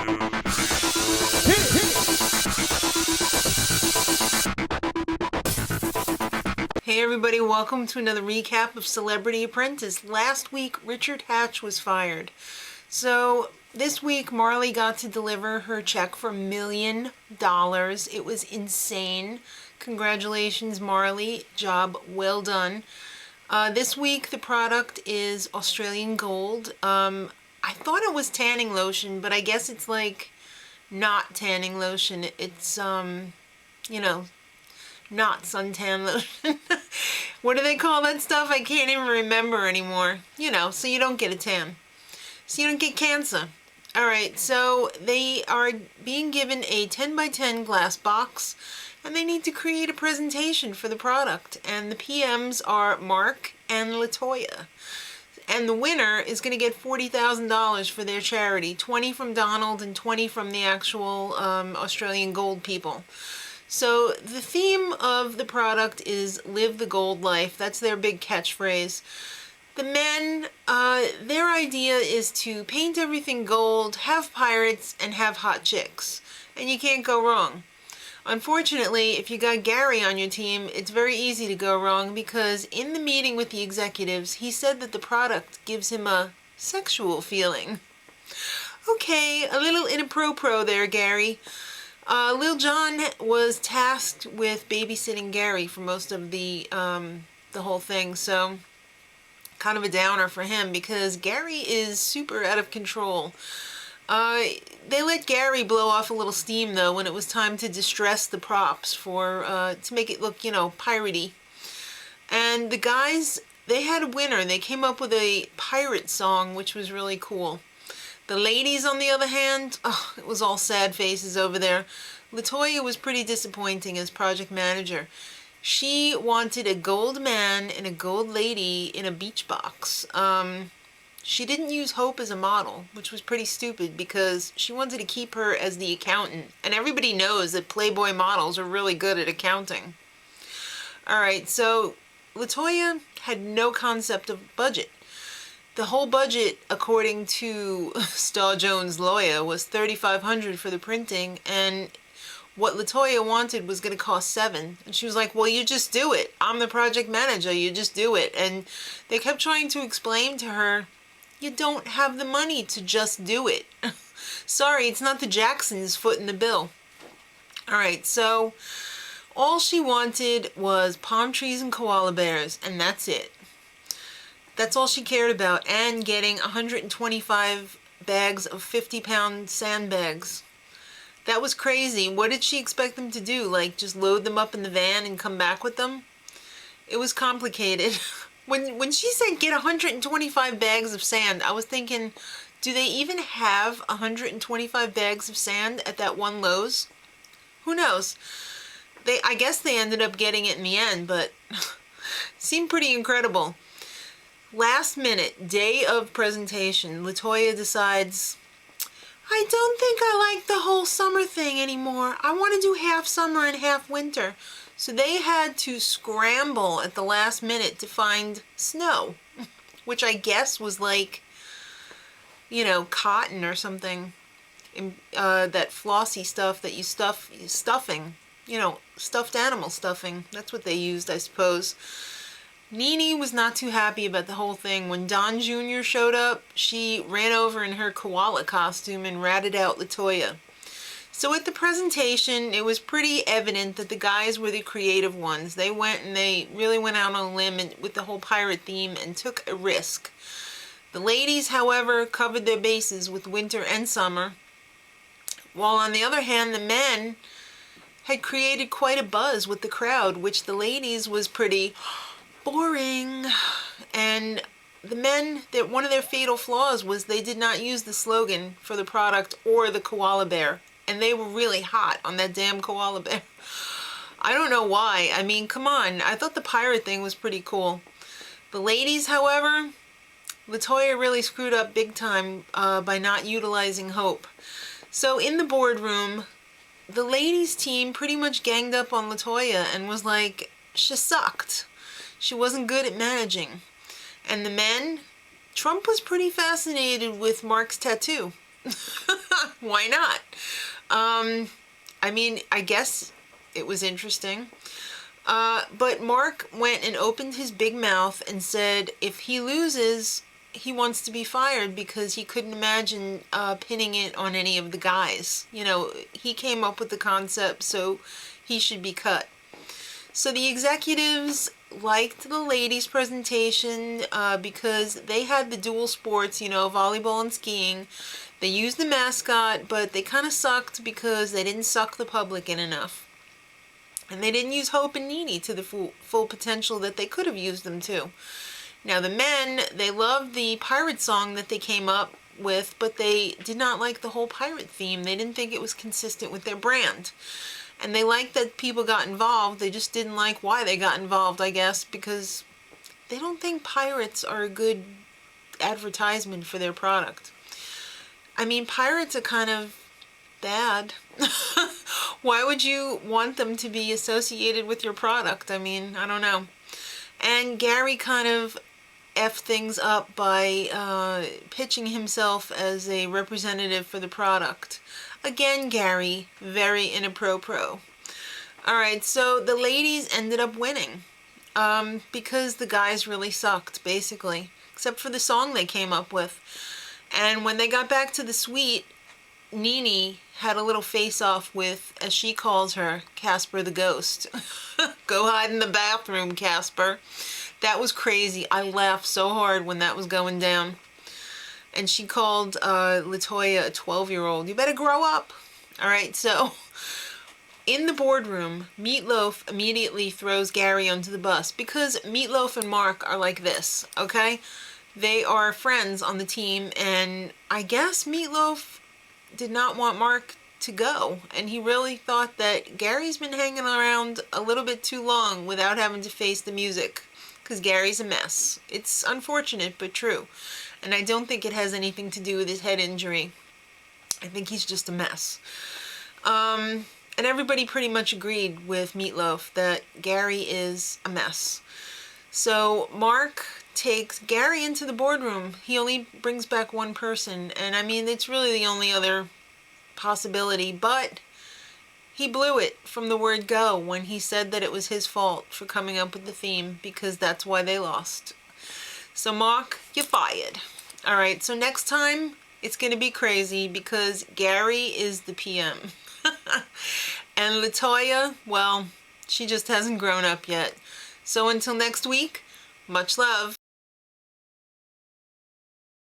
Hey everybody, welcome to another recap of Celebrity Apprentice. Last week, Richard Hatch was fired. So this week, Marley got to deliver her check for $1 million. It was insane. Congratulations, Marley. Job well done. This week, the product is Australian Gold. I thought it was tanning lotion, but I guess it's like not tanning lotion. It's, not suntan lotion. What do they call that stuff? I can't even remember anymore. So you don't get a tan. So you don't get cancer. Alright, so they are being given a 10 by 10 glass box, and they need to create a presentation for the product. And the PMs are Mark and Latoya. And the winner is going to get $40,000 for their charity. 20 from Donald and 20 from the actual Australian Gold people. So the theme of the product is live the gold life. That's their big catchphrase. The men, their idea is to paint everything gold, have pirates, and have hot chicks. And you can't go wrong. Unfortunately, if you got Gary on your team, it's very easy to go wrong because in the meeting with the executives, he said that the product gives him a sexual feeling. Okay, a little inappropriate there, Gary. Lil Jon was tasked with babysitting Gary for most of the whole thing, so kind of a downer for him because Gary is super out of control. They let Gary blow off a little steam though when it was time to distress the props to make it look, piratey. And the guys, they had a winner. They came up with a pirate song, which was really cool. The ladies, on the other hand, it was all sad faces over there. Latoya was pretty disappointing as project manager. She wanted a gold man and a gold lady in a beach box. She didn't use Hope as a model, which was pretty stupid because she wanted to keep her as the accountant. And everybody knows that Playboy models are really good at accounting. Alright, so Latoya had no concept of budget. The whole budget, according to Star Jones' lawyer, was $3,500 for the printing, and what Latoya wanted was going to cost $7,000. And she was like, well, you just do it. I'm the project manager. You just do it. And they kept trying to explain to her, you don't have the money to just do it. Sorry, it's not the Jacksons footing the bill. All right, so all she wanted was palm trees and koala bears, and that's it. That's all she cared about, and getting 125 bags of 50-pound sandbags. That was crazy. What did she expect them to do? Like, just load them up in the van and come back with them? It was complicated. When she said get 125 bags of sand, I was thinking, do they even have 125 bags of sand at that one Lowe's? Who knows? I guess they ended up getting it in the end, but seemed pretty incredible. Last minute, day of presentation, Latoya decides, I don't think I like the whole summer thing anymore. I want to do half summer and half winter. So they had to scramble at the last minute to find snow, which I guess was like, cotton or something. That flossy stuff that you stuffing, stuffed animal stuffing. That's what they used, I suppose. Nene was not too happy about the whole thing. When Don Jr. showed up, she ran over in her koala costume and ratted out Latoya. So at the presentation, it was pretty evident that the guys were the creative ones. They really went out on a limb with the whole pirate theme and took a risk. The ladies, however, covered their bases with winter and summer, while on the other hand, the men had created quite a buzz with the crowd, which the ladies was pretty boring. And the men, one of their fatal flaws was they did not use the slogan for the product or the koala bear. And they were really hot on that damn koala bear. I don't know why. I mean, come on. I thought the pirate thing was pretty cool. The ladies, however, Latoya really screwed up big time by not utilizing Hope. So in the boardroom, the ladies team pretty much ganged up on Latoya and was like, she sucked. She wasn't good at managing. And the men, Trump was pretty fascinated with Mark's tattoo. Why not? I mean, I guess it was interesting. But Mark went and opened his big mouth and said if he loses, he wants to be fired because he couldn't imagine pinning it on any of the guys. You know, he came up with the concept, so he should be cut. So the executives liked the ladies' presentation because they had the dual sports, you know, volleyball and skiing. They used the mascot, but they kind of sucked because they didn't suck the public in enough. And they didn't use Hope and Nene to the full potential that they could have used them to. Now the men, they loved the pirate song that they came up with, but they did not like the whole pirate theme. They didn't think it was consistent with their brand. And they liked that people got involved. They just didn't like why they got involved, I guess, because they don't think pirates are a good advertisement for their product. I mean, pirates are kind of bad. Why would you want them to be associated with your product? I mean, I don't know. And Gary kind of effed things up by pitching himself as a representative for the product. Again, Gary, very inappropriate. Alright, so the ladies ended up winning because the guys really sucked, basically, except for the song they came up with. And when they got back to the suite, Nene had a little face-off with, as she calls her, Casper the Ghost. Go hide in the bathroom, Casper. That was crazy. I laughed so hard when that was going down. And she called LaToya a 12-year-old. You better grow up. All right, so in the boardroom, Meatloaf immediately throws Gary onto the bus because Meatloaf and Mark are like this, okay? They are friends on the team, and I guess Meatloaf did not want Mark to go, and he really thought that Gary's been hanging around a little bit too long without having to face the music, because Gary's a mess. It's unfortunate, but true. And I don't think it has anything to do with his head injury. I think he's just a mess. And everybody pretty much agreed with Meatloaf that Gary is a mess. So Mark takes Gary into the boardroom. He only brings back one person, and I mean, it's really the only other possibility, but he blew it from the word go when he said that it was his fault for coming up with the theme because that's why they lost. So Mark, you're fired. Alright, so next time it's going to be crazy because Gary is the PM. And LaToya, well, she just hasn't grown up yet. So until next week, much love.